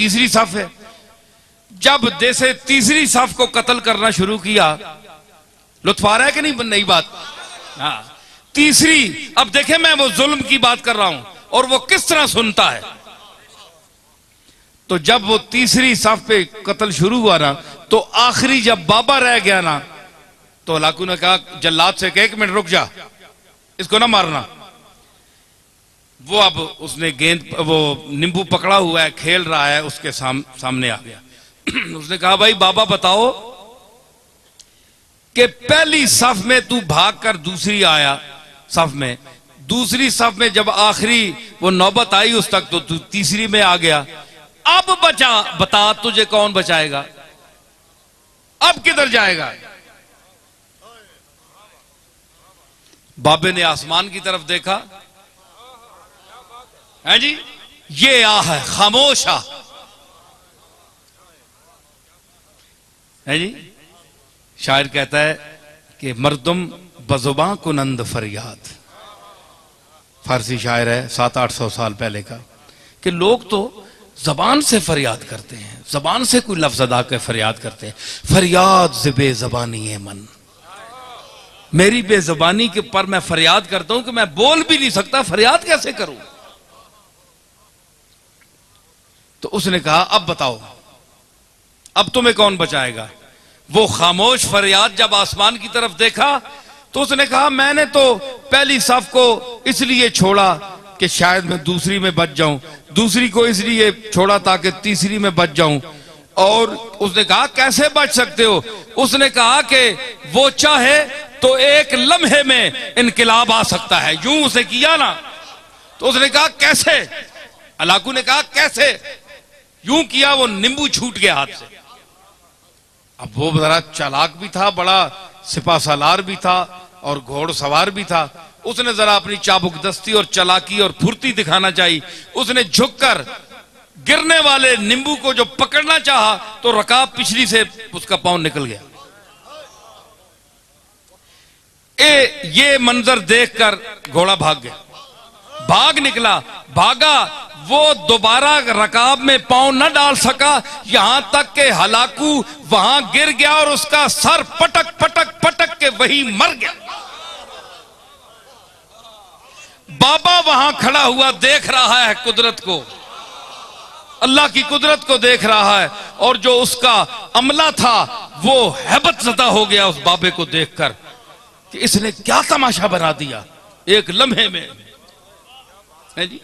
तीसरी सफ है। जब जैसे तीसरी सफ को कत्ल करना शुरू किया, लुत्फ आ रहा है कि नहीं नई बात? हाँ, तीसरी, अब देखें मैं वो जुल्म की बात कर रहा हूं और वो किस तरह सुनता है। तो जब वो तीसरी सफ पे कत्ल शुरू हुआ ना, तो आखिरी जब बाबा रह गया ना, तो हलाकू ने कहा जल्लाद से कि 1 मिनट रुक जा, इसको ना मारना। वो अब उसने गेंद, वो नींबू पकड़ा हुआ है, खेल रहा है, उसके सामने आ गया। उसने कहा भाई बाबा बताओ कि पहली सफ में तू भागकर दूसरी आया सफ में, दूसरी सफ में जब आखिरी वो नौबत आई उस तक, तो तू तीसरी में आ गया। अब बता तुझे कौन बचाएगा? अब किधर जाएगा? बाबे ने आसमान की तरफ देखा, है जी, ये आ है खामोश आ, है जी। शायर कहता है कि मर्दुम बजुबां कुनंद फरियाद, फारसी शायर है 700-800 साल पहले का, कि लोग तो जबान से फरियाद करते हैं, जबान से कोई लफ्ज अदा कर फरियाद करते हैं। फरियाद से बेजबानी है मन, मेरी बेजबानी के पर मैं फरियाद करता हूं कि मैं बोल भी नहीं सकता, फरियाद कैसे करूं? तो उसने कहा अब बताओ, अब तुम्हें कौन बचाएगा? वो खामोश फरियाद जब आसमान की तरफ देखा, तो उसने कहा मैंने तो पहली सफ को इसलिए छोड़ा कि शायद मैं दूसरी में बच जाऊं, दूसरी को इसलिए छोड़ा ताकि तीसरी में बच जाऊं। और उसने कहा कैसे बच सकते हो? उसने कहा कि वो चाहे तो एक लम्हे में इनकलाब आ सकता है। यूं उसे किया ना, तो उसने कहा कैसे? अलाकू ने कहा कैसे? यूं किया, वो नींबू छूट गया हाथ से। अब वो जरा चालाक भी था, बड़ा सिपा सालार भी था और घोड़सवार भी था। उसने जरा अपनी चाबुकदस्ती और चालाकी और फुर्ती दिखाना चाहिए। उसने झुककर गिरने वाले नींबू को जो पकड़ना चाहा, तो रकाब पिछली से उसका पांव निकल गया। ये मंजर देखकर घोड़ा भाग गया, भाग निकला, भागा, वो दोबारा रकाब में पांव न डाल सका, यहां तक के हलाकू वहां गिर गया और उसका सर पटक पटक पटक के वहीं मर गया। बाबा वहां खड़ा हुआ देख रहा है कुदरत को, अल्लाह की कुदरत को देख रहा है, और जो उसका अमला था वो हैबत ज़दा हो गया उस बाबे को देखकर कि इसने क्या तमाशा बना दिया एक लम्हे में, है जी।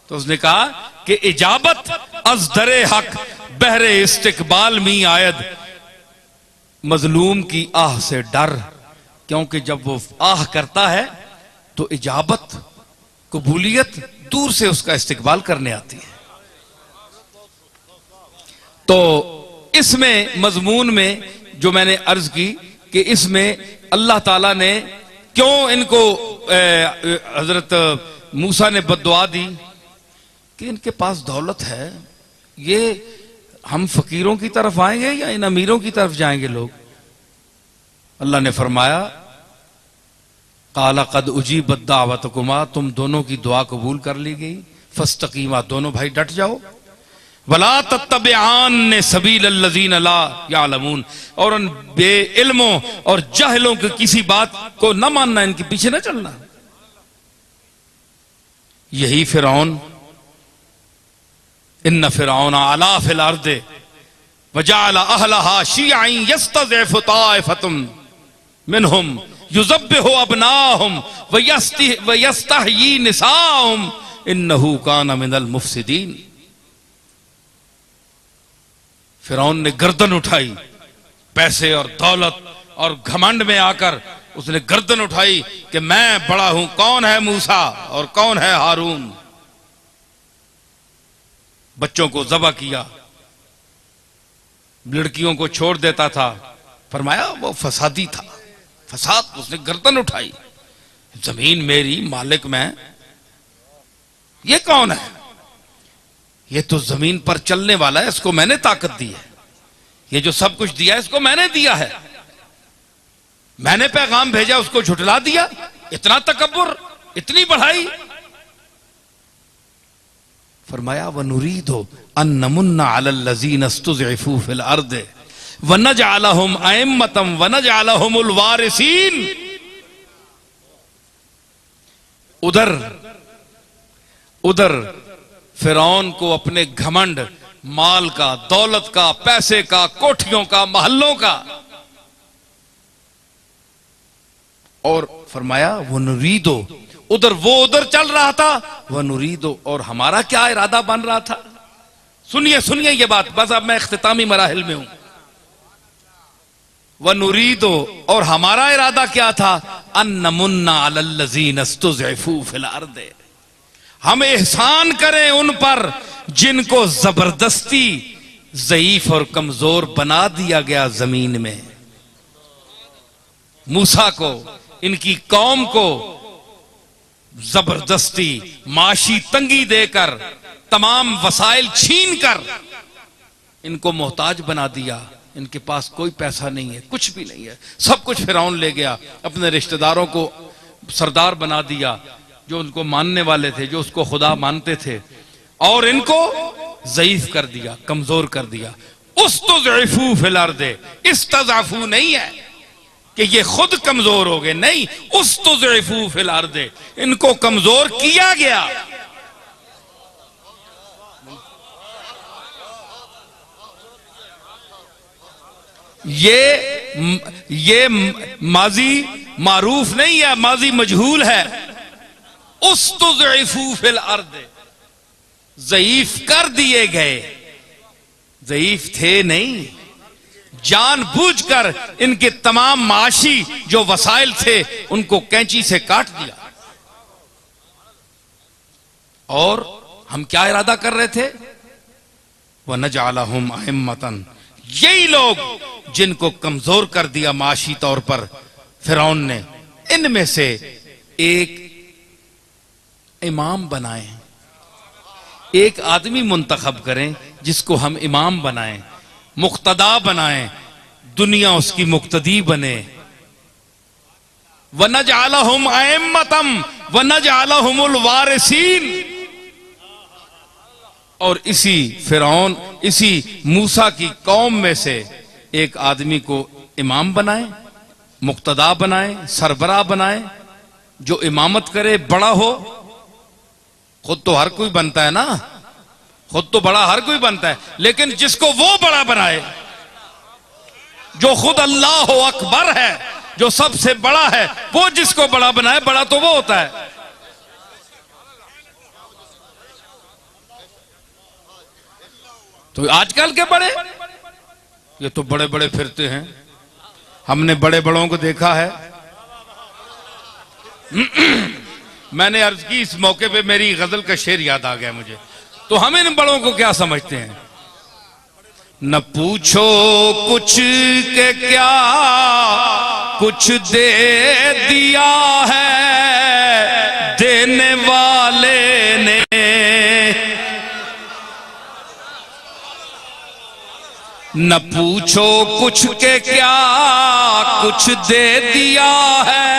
तो उसने कहा कि इजाबत अज दरे हक बहरे इस्तिकबाल मी आयद, मजलूम की आह से डर, क्योंकि जब वो आह करता है तो इजाबत, कबूलियत दूर से उसका इस्तिकबाल करने आती है। तो इसमें मजमून में जो मैंने अर्ज की कि इसमें अल्लाह ताला ने क्यों इनको हजरत मूसा ने बद्दुआ दी कि इनके पास दौलत है, ये हम फकीरों की तरफ आएंगे या इन अमीरों की तरफ जाएंगे लोग? अल्लाह ने फरमाया काला कद उजीबत दावतकुमा, तुम दोनों की दुआ कबूल कर ली गई, फस्तकीमा, दोनों भाई डट जाओ, वला तत्तबिआन सबील लल्लज़ीन ला यालमून, और उन बेइल्मों और जाहिलों की किसी बात को न मानना, इनके पीछे न चलना। यही फिरौन, इन्न फिरौन अला फिल अर्दे वजअल अहलहा शियअन यस्तज़इफु ताइफतुम मिनहुम युज़ब्बिहु अबनाहुम व यस्तहयी निसाहुम इन्नहु कान मिनल मुफसिदीन। फिरौन ने गर्दन उठाई, पैसे और दौलत और घमंड में आकर उसने गर्दन उठाई कि मैं बड़ा हूं, कौन है मूसा और कौन है हारून। बच्चों को ज़बह किया, लड़कियों को छोड़ देता था, फरमाया वो फसादी था, फसाद, उसने गर्दन उठाई, जमीन मेरी, मालिक मैं, ये कौन है? ये तो जमीन पर चलने वाला है, इसको मैंने ताकत दी है, ये जो सब कुछ दिया है इसको मैंने दिया है, मैंने पैगाम भेजा उसको झुठला दिया, इतना तकब्बुर, इतनी बढ़ाई। फरमाया वनुरीदो अन नमुन्ना अलल लज़ीना इस्तुज़इफू फिल अर्द वनजअलहुम अइम्मतम वनजअलहुमुल वारिसीन। उधर फिरौन को अपने घमंड, माल का, दौलत का, पैसे का, कोठियों का, महलों का, और फरमाया वनुरीदो, उधर चल रहा था, वनुरीदो, और हमारा क्या इरादा बन रहा था। सुनिए सुनिए ये बात, बस अब मैं इख्तितामी मराहिल में हूं। वनुरीदो, और हमारा इरादा क्या था, अन नमुन्ना अलल लज़ीना इस्तुज़इफू फिल अर्द, हम एहसान करें उन पर जिनको जबरदस्ती ज़ईफ और कमजोर बना दिया गया जमीन में। मूसा को, इनकी कौम को जबरदस्ती माशी तंगी देकर, तमाम वसाइल छीन कर इनको मोहताज बना दिया। इनके पास कोई पैसा नहीं है, कुछ भी नहीं है, सब कुछ फिरौन ले गया। अपने रिश्तेदारों को सरदार बना दिया, जो उनको मानने वाले थे, जो उसको खुदा मानते थे, और इनको ज़ईफ कर दिया, कमजोर कर दिया। उस्तुज़इफू फिल अर्द, इस्तज़अफू नहीं है कि ये खुद कमजोर हो गए, नहीं, उस्तुज़इफू फिल अर्द, इनको कमजोर किया गया। ये माजी मारूफ नहीं है, माजी मजहूल है। उस्तुज़इफू फिल अर्द, ज़ईफ कर दिए गए, ज़ईफ थे नहीं, जानबूझकर इनके तमाम माशी जो वसाइल थे उनको कैंची से काट दिया। और हम क्या इरादा कर रहे थे, वनजअलहुम अइम्मतन, यही लोग जिनको कमजोर कर दिया माशी तौर पर फिरौन ने, इनमें से एक इमाम बनाएं, एक आदमी मुंतखब करें जिसको हम इमाम बनाएं, मुक्तदा बनाएं, दुनिया उसकी मुक्तदी बने। वनजअलहुम अइम्मतम वनजअलहुमुल वारिसीन, और इसी फिरौन, इसी मूसा की कौम में से एक आदमी को इमाम बनाए, मुक्तदा बनाए, सरबराह बनाए, जो इमामत करे, बड़ा हो। खुद तो हर कोई बनता है ना, खुद तो बड़ा हर कोई बनता है, लेकिन जिसको वो बड़ा बनाए, जो खुद अल्लाह अकबर है, जो सबसे बड़ा है, वो जिसको बड़ा बनाए, बड़ा तो वो होता है। तो आजकल के बड़े, ये तो बड़े बड़े फिरते हैं, हमने बड़े बड़ों को देखा है। मैंने अर्ज की, इस मौके पे मेरी गजल का शेर याद आ गया मुझे। तो हम इन बड़ों को क्या समझते हैं, न पूछो कुछ के क्या कुछ दे दिया है देने वाले ने, न पूछो कुछ के क्या कुछ दे दिया है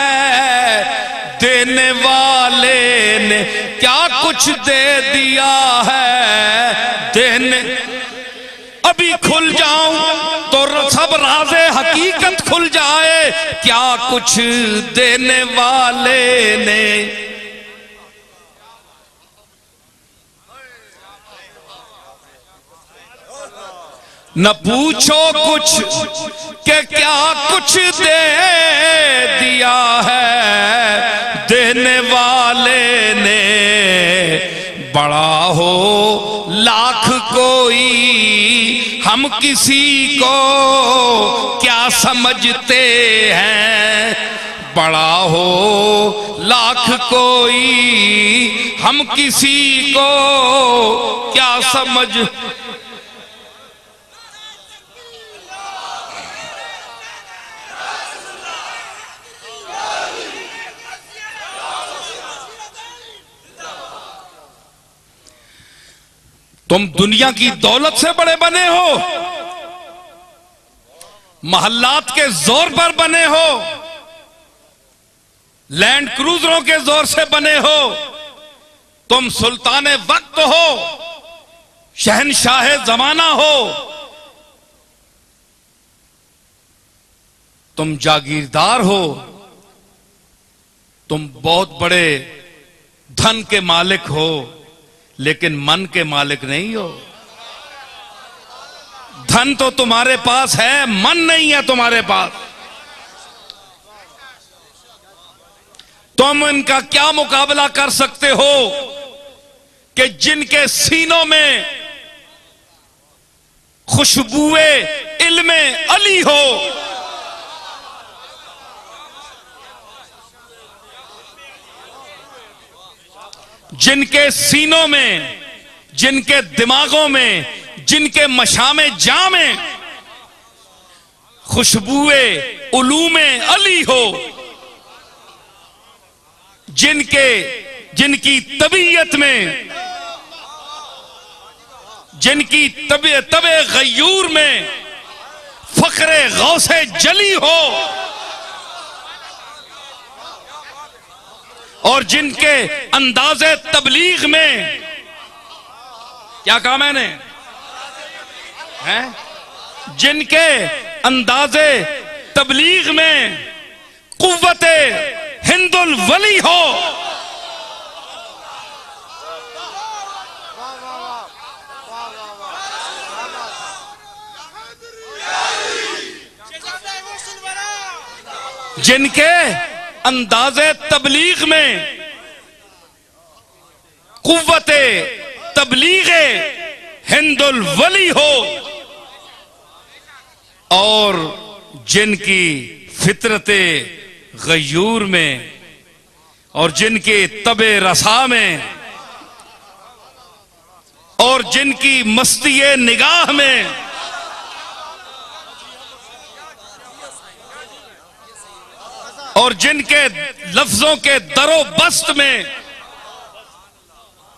देने वाले ने, क्या कुछ दे दिया है देने। अभी खुल जाऊं तो सब राज़े हकीकत खुल जाए, क्या कुछ देने वाले ने। न पूछो कुछ के क्या कुछ दे दिया है देने वाले ने, बड़ा हो लाख कोई हम किसी को क्या समझते हैं, बड़ा हो लाख कोई हम किसी को क्या समझ। तुम दुनिया की दौलत से बड़े बने हो, महल्लात के जोर पर बने हो, लैंड क्रूजरों के जोर से बने हो, तुम सुल्तान वक्त हो, शहनशाह जमाना हो, तुम जागीरदार हो, तुम बहुत बड़े धन के मालिक हो, लेकिन मन के मालिक नहीं हो। धन तो तुम्हारे पास है, मन नहीं है तुम्हारे पास। तुम इनका क्या मुकाबला कर सकते हो कि जिनके सीनों में खुशबुए इल्मे अली हो, जिनके सीनों में, जिनके दिमागों में, जिनके मशामे जामे खुशबुए उलूमे अली हो, जिनकी तबीयत में, जिनकी तबे गयूर में फखरे गौसे जली हो, और जिनके अंदाजे तबलीग में, क्या कहा मैंने, हैं? जिनके अंदाजे तबलीग में कुव्वते हिंदुल वली हो, जिनके अंदाजे तबलीग में कुव्वते तबलीगे हिंदुल वली हो, और जिनकी फितरते गयूर में और जिनके तबे रसा में और जिनकी मस्तीए निगाह में और जिनके लफ्जों के दरो बस्त में,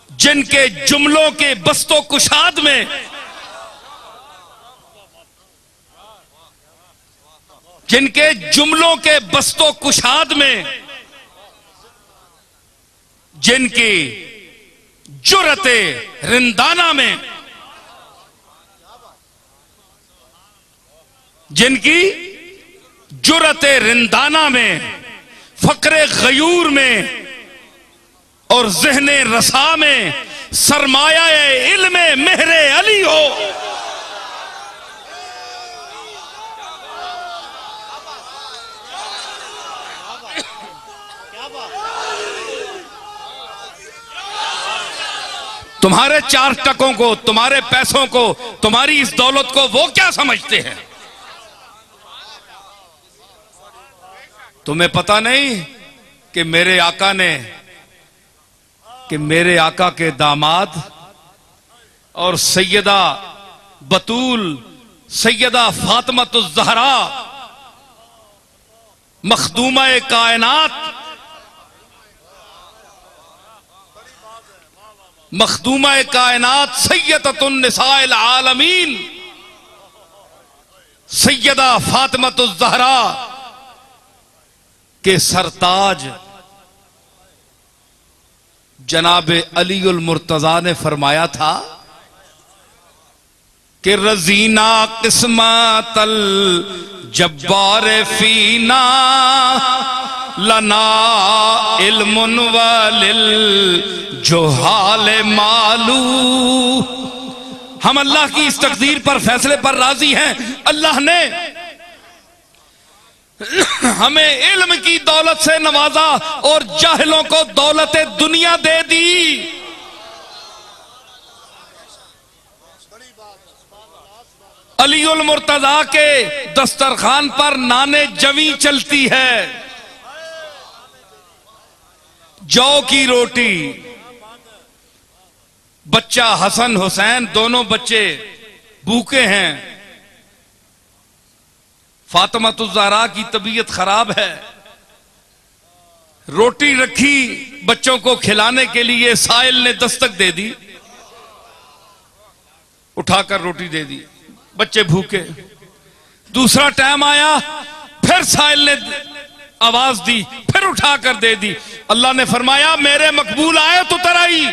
जिनके जुमलों के बस्तो कुशाद में, जिनके जुमलों के बस्तो कुशाद में, जिनकी जुरते रिंदाना में, जिनकी जुरते रिंदाना में, फकरे गयूर में और ज़हने रसा में सरमाया इल्मे मेहरे अली हो, तुम्हारे 4 टकों को, तुम्हारे पैसों को, तुम्हारी इस दौलत को वो क्या समझते हैं? तुम्हें पता नहीं कि मेरे आका के दामाद और सैयदा बतूल, सैयदा फातिमातुज़ ज़हरा, मखदूमा कायनात, मखदूमा कायनात, सैयदतुन निसाइल आलमीन, सैयदा फातिमातुज़ ज़हरा के सरताज जनाब अलीउल मुर्तजा ने फरमाया था कि रजीना किस्मतल जब्बार फीना लना इल्मुन वलिल जोहाल मालू। हम अल्लाह की इस तकदीर पर, फैसले पर राजी हैं। अल्लाह ने हमें इल्म की दौलत से नवाजा और जाहिलों को दौलत दुनिया दे दी। अलीउल मुर्तजा के दस्तरखान पर नाने जवी चलती है, जौ की रोटी। बच्चा हसन हुसैन दोनों बच्चे भूखे हैं। फातिमातुज़ ज़हरा की तबीयत खराब है। रोटी रखी बच्चों को खिलाने के लिए, साइल ने दस्तक दे दी, उठाकर रोटी दे दी, बच्चे भूखे। दूसरा टाइम आया, फिर साइल ने आवाज दी, फिर उठाकर दे दी। अल्लाह ने फरमाया मेरे मकबूल आए तो तराई।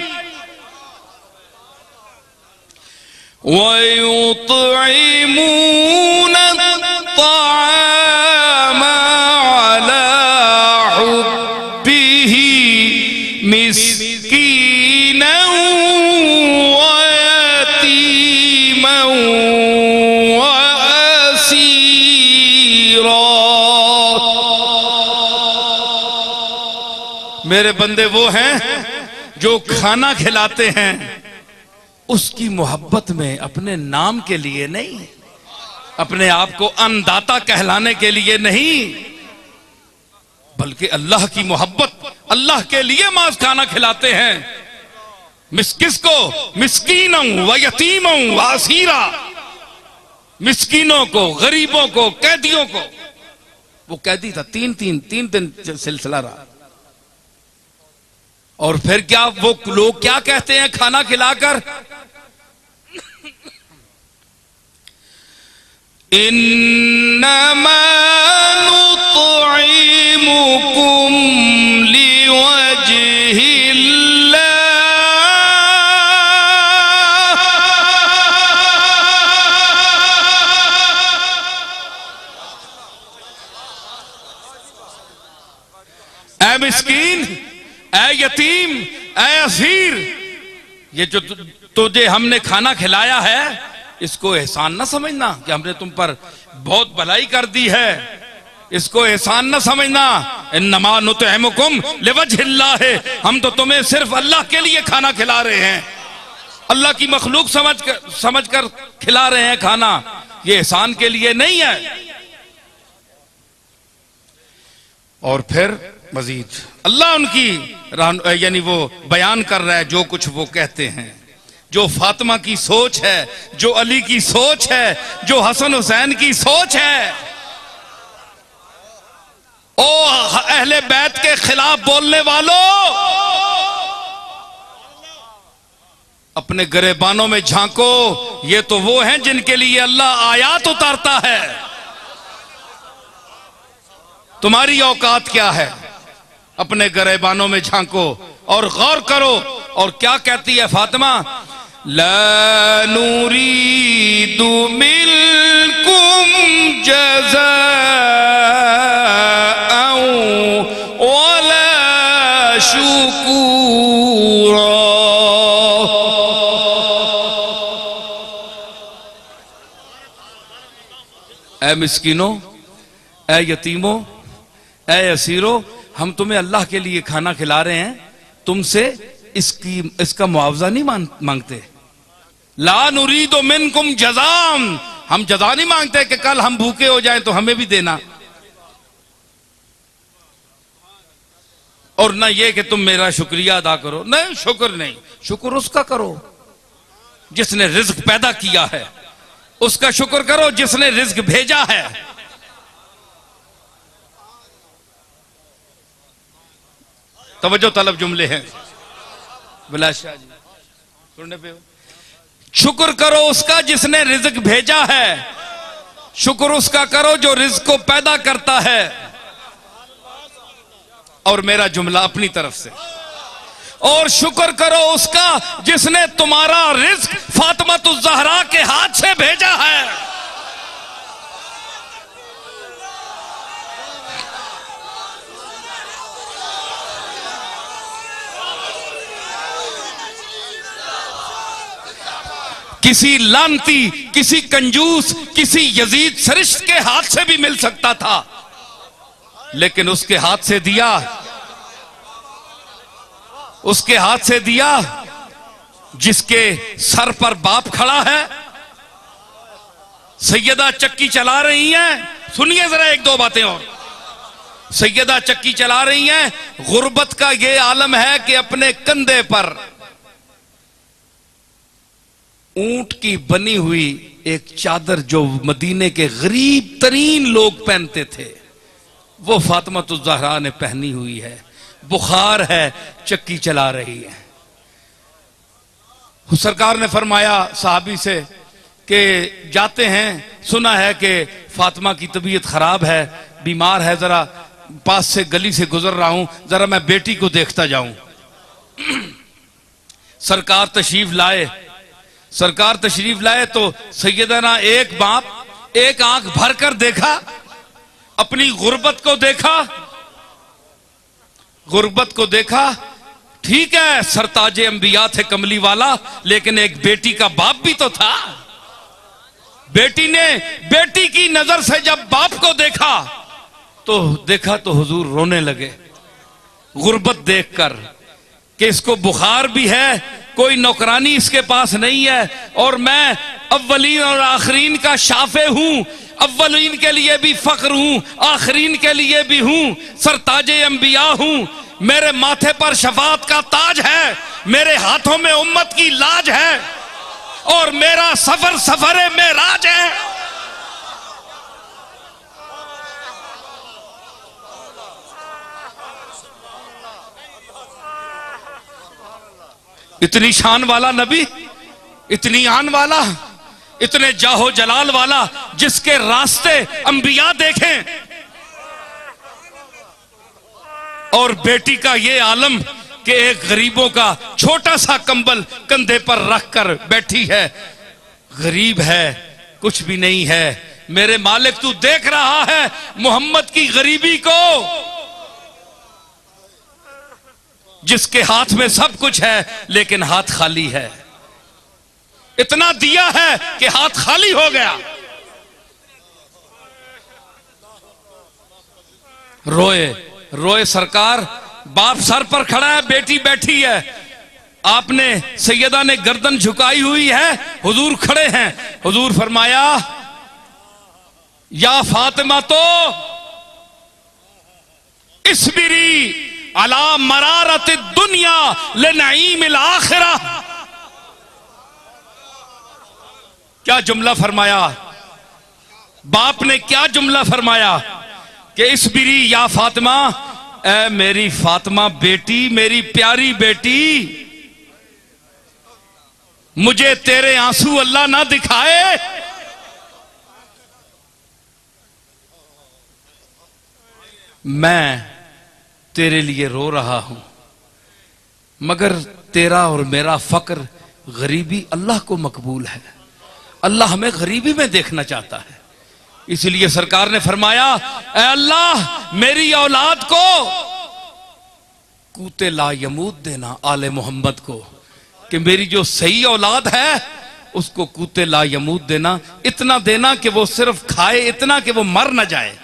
वयुतइमून अत्ताअम अला हुब्बिही मिस्कीनन व यतीमन व असीरा। मेरे बंदे वो हैं जो खाना खिलाते हैं उसकी मोहब्बत में, अपने नाम के लिए नहीं, अपने आप को अन्नदाता कहलाने के लिए नहीं, बल्कि अल्लाह की मोहब्बत, अल्लाह के लिए मांस खाना खिलाते हैं। किसको? मिस्कीनों व यतीमों व असीरा, मिस्कीनों को, गरीबों को, कैदियों को। वो कैदी था, तीन दिन सिलसिला रहा। और फिर क्या वो लोग क्या कहते हैं खाना खिलाकर? इन्नमा नुतइमुकुम लिवजहिल्लाह ऐ मिस्कीन, ऐ यतीम, ऐ असीर, ये जो तुझे हमने खाना खिलाया है इसको एहसान न समझना कि हमने तुम पर बहुत भलाई कर दी है, इसको एहसान न समझना। इन्नमा नुतइमुकुम लिवजहिल्लाह, हम तो तुम्हें सिर्फ अल्लाह के लिए खाना खिला रहे हैं, अल्लाह की मखलूक समझकर खिला रहे हैं खाना, ये एहसान के लिए नहीं है। और फिर मजीद अल्लाह उनकी यानी वो बयान कर रहा है जो कुछ वो कहते हैं, जो फातिमा की सोच है, जो अली की सोच है, जो हसन हुसैन की सोच है। ओ अहले बैत के खिलाफ बोलने वालों, अपने गिरेबानों में झांको, ये तो वो हैं जिनके लिए अल्लाह आयात उतारता है। तुम्हारी औकात क्या है? अपने गिरेबानों में झांको और गौर करो। और क्या कहती है फातिमा? ला नुरीदु मिनकुम जज़ाअन वला शुकूरा। ऐ मिस्कीनों, ऐ यतीमों, ऐ असीरों, हम तुम्हें अल्लाह के लिए खाना खिला रहे हैं, तुमसे इसका मुआवजा नहीं मांगते। ला नुरीदु मिनकुम जज़ाअन, हम जज़ा नहीं मांगते कि कल हम भूखे हो जाएं तो हमें भी देना, और ना ये कि तुम मेरा शुक्रिया अदा करो। नहीं, शुक्र नहीं, शुक्र उसका करो जिसने रिज्क पैदा किया है, उसका शुक्र करो जिसने रिज्क भेजा है। तवज्जो तलब जुमले हैं बिलास शाह जी, सुनने पे हो। शुक्र करो उसका जिसने रिज्क भेजा है, शुक्र उसका करो जो रिज्क को पैदा करता है। और मेरा जुमला अपनी तरफ से, और शुक्र करो उसका जिसने तुम्हारा रिज्क फातिमातुज़ ज़हरा के हाथ से भेजा है। किसी लानती, किसी कंजूस, किसी यजीद सरिश्त के हाथ से भी मिल सकता था, लेकिन उसके हाथ से दिया, उसके हाथ से दिया जिसके सर पर बाप खड़ा है। सैयदा चक्की चला रही हैं, सुनिए जरा एक दो बातें और। सैयदा चक्की चला रही हैं, गुर्बत का ये आलम है कि अपने कंधे पर ऊंट की बनी हुई एक चादर जो मदीने के गरीब तरीन लोग पहनते थे, वो फातिमातुज़ ज़हरा ने पहनी हुई है। बुखार है, चक्की चला रही है। सरकार ने फरमाया साहबी से कि जाते हैं, सुना है कि फातिमा की तबीयत खराब है, बीमार है, जरा पास से गली से गुजर रहा हूं, जरा मैं बेटी को देखता जाऊं। सरकार तशरीफ लाए, सरकार तशरीफ लाए तो सैयदना एक बाप एक आंख भरकर देखा, अपनी गुर्बत को देखा, गुर्बत को देखा। ठीक है सरताजे अंबिया थे कमली वाला, लेकिन एक बेटी का बाप भी तो था। बेटी ने बेटी की नजर से जब बाप को देखा तो हुजूर रोने लगे गुर्बत देखकर कि इसको बुखार भी है, कोई नौकरानी इसके पास नहीं है, और मैं अव्वलीन और आखरीन का शाफे हूं, अव्वलीन के लिए भी फख्र हूं, आखरीन के लिए भी हूं, सरताजे अंबिया हूं, मेरे माथे पर शफाअत का ताज है, मेरे हाथों में उम्मत की लाज है, और मेरा सफर सफरे मेराज है। इतनी शान वाला नबी, इतनी आन वाला, इतने जाहो जलाल वाला, जिसके रास्ते अंबिया देखें, और बेटी का ये आलम कि एक गरीबों का छोटा सा कंबल कंधे पर रखकर बैठी है, गरीब है, कुछ भी नहीं है। मेरे मालिक तू देख रहा है मोहम्मद की गरीबी को, जिसके हाथ में सब कुछ है लेकिन हाथ खाली है। इतना दिया है कि हाथ खाली हो गया। रोए रोए सरकार, बाप सर पर खड़ा है, बेटी बैठी है, आपने सैयदा ने गर्दन झुकाई हुई है, हुजूर खड़े हैं। हुजूर फरमाया या फातिमा तो इस्बिरी अला मरारत दुनिया ले नईमिल आखिरा। क्या जुमला फरमाया बाप ने, क्या जुमला फरमाया कि इस्बिरी या फातिमा, ऐ मेरी फातिमा बेटी, मेरी प्यारी बेटी, मुझे तेरे आंसू अल्लाह ना दिखाए। मैं तेरे लिए रो रहा हूं, मगर तेरा और मेरा फक्र, गरीबी अल्लाह को मकबूल है। अल्लाह हमें गरीबी में देखना चाहता है। इसलिए सरकार ने फरमाया, ऐ अल्लाह मेरी औलाद को कूते ला यमूद देना, आले मोहम्मद को, कि मेरी जो सही औलाद है उसको कूते ला यमूद देना, इतना देना कि वो सिर्फ खाए, इतना कि वो मर ना जाए,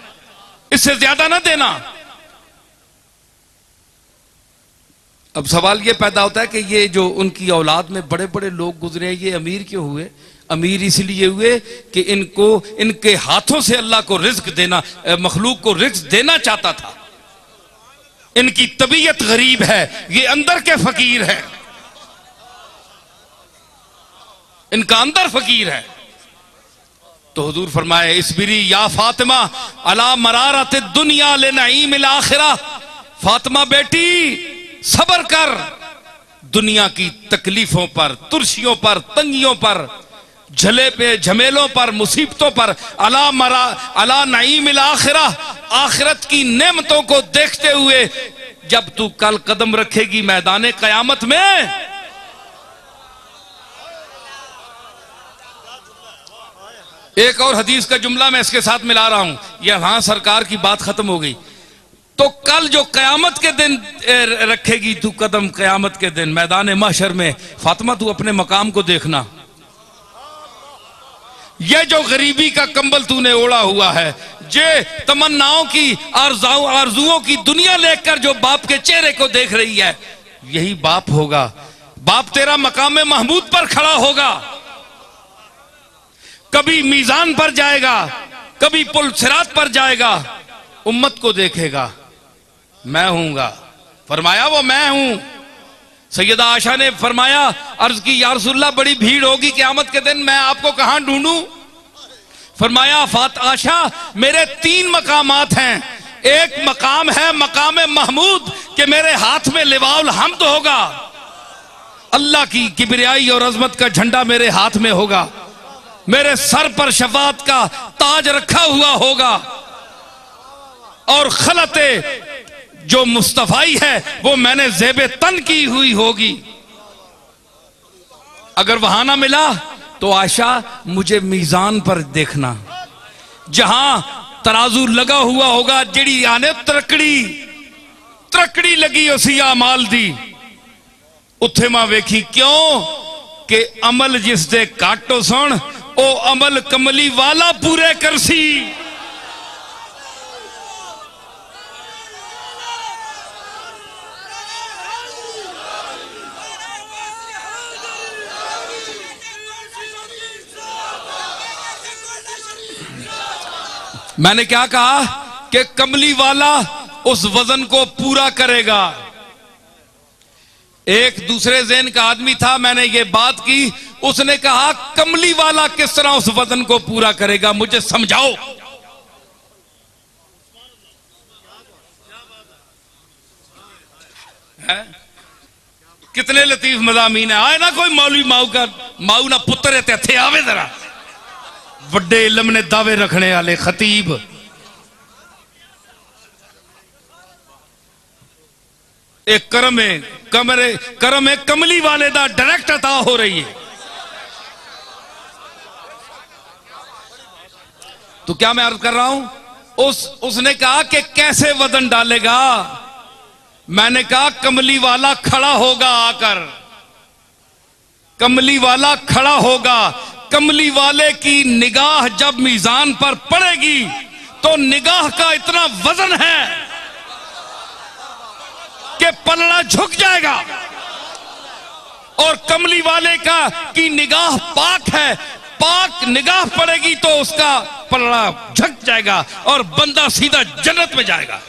इससे ज्यादा ना देना। अब सवाल ये पैदा होता है कि ये जो उनकी औलाद में बड़े बड़े लोग गुजरे, ये अमीर क्यों हुए? अमीर इसलिए हुए कि इनको, इनके हाथों से अल्लाह को रिज्क देना, मखलूक को रिज्क देना चाहता था। इनकी तबीयत गरीब है, ये अंदर के फकीर है, इनका अंदर फकीर है। तो हुजूर फरमाए इस्बिरी या फातिमा अला मरारत दुनिया ले नईमिल आखिरा। फातिमा बेटी सब्र कर दुनिया की तकलीफों पर, तुर्शियों पर, तंगियों पर, झले पे झमेलों पर, मुसीबतों पर, अला नईमिल आखिरा, आखिरत की नेमतों को देखते हुए जब तू कल कदम रखेगी मैदान कयामत में, एक और हदीस का जुमला मैं इसके साथ मिला रहा हूं, यहां सरकार की बात खत्म हो गई। तो कल जो कयामत के दिन रखेगी तू कदम, कयामत के दिन मैदान महशर में, फातिमा तू अपने मकाम को देखना। ये जो गरीबी का कंबल तूने ओढ़ा हुआ है, जे तमन्नाओं की, आरजुओं की दुनिया लेकर जो बाप के चेहरे को देख रही है, यही बाप होगा। बाप तेरा मकाम महमूद पर खड़ा होगा, कभी मीजान पर जाएगा, कभी पुल सिरात पर जाएगा, उम्मत को देखेगा, मैं हूंगा। फरमाया वो मैं हूं। सैयदा आशा ने फरमाया, अर्ज की या रसूलल्लाह बड़ी भीड़ होगी क़यामत के दिन, मैं आपको कहां ढूंढूं? फरमाया फात आशा मेरे 3 मकामात हैं। एक मकाम है मकाम महमूद कि मेरे हाथ में लिवाउल हम्द होगा, अल्लाह की किबरियाई और अजमत का झंडा मेरे हाथ में होगा, मेरे सर पर शफाअत का ताज रखा हुआ होगा, और खलते जो मुस्तफाई है वो मैंने ज़ेबे तन की हुई होगी। अगर वहां ना मिला तो आयशा मुझे मीजान पर देखना, जहां तराजू लगा हुआ होगा, जेड़ी आने तरकड़ी लगी उसी अमाल दी, उत्थे मां वेखी। क्यों कि अमल जिस दे काटो सुन ओ अमल कमली वाला पूरे करसी। मैंने क्या कहा कि कमली वाला उस वजन को पूरा करेगा। एक दूसरे ज़हन का आदमी था, मैंने ये बात की, उसने कहा कमली वाला किस तरह उस वजन को पूरा करेगा, मुझे समझाओ। है? कितने लतीफ मज़ामीन है। आए ना कोई मौलवी माऊ ना पुत्र है, थे आवे जरा वड्डे इलम ने दावे रखने वाले खतीब। एक करम है कमली वाले दा डायरेक्ट अता हो रही है। तो क्या मैं अर्ज कर रहा हूं, उसने कहा कि कैसे वजन डालेगा। मैंने कहा कमली वाला खड़ा होगा आकर, कमली वाला खड़ा होगा। कमली वाले की निगाह जब मीजान पर पड़ेगी तो निगाह का इतना वजन है कि पलड़ा झुक जाएगा, और कमली वाले की निगाह पाक है, पाक निगाह पड़ेगी तो उसका पलड़ा झुक जाएगा और बंदा सीधा जन्नत में जाएगा।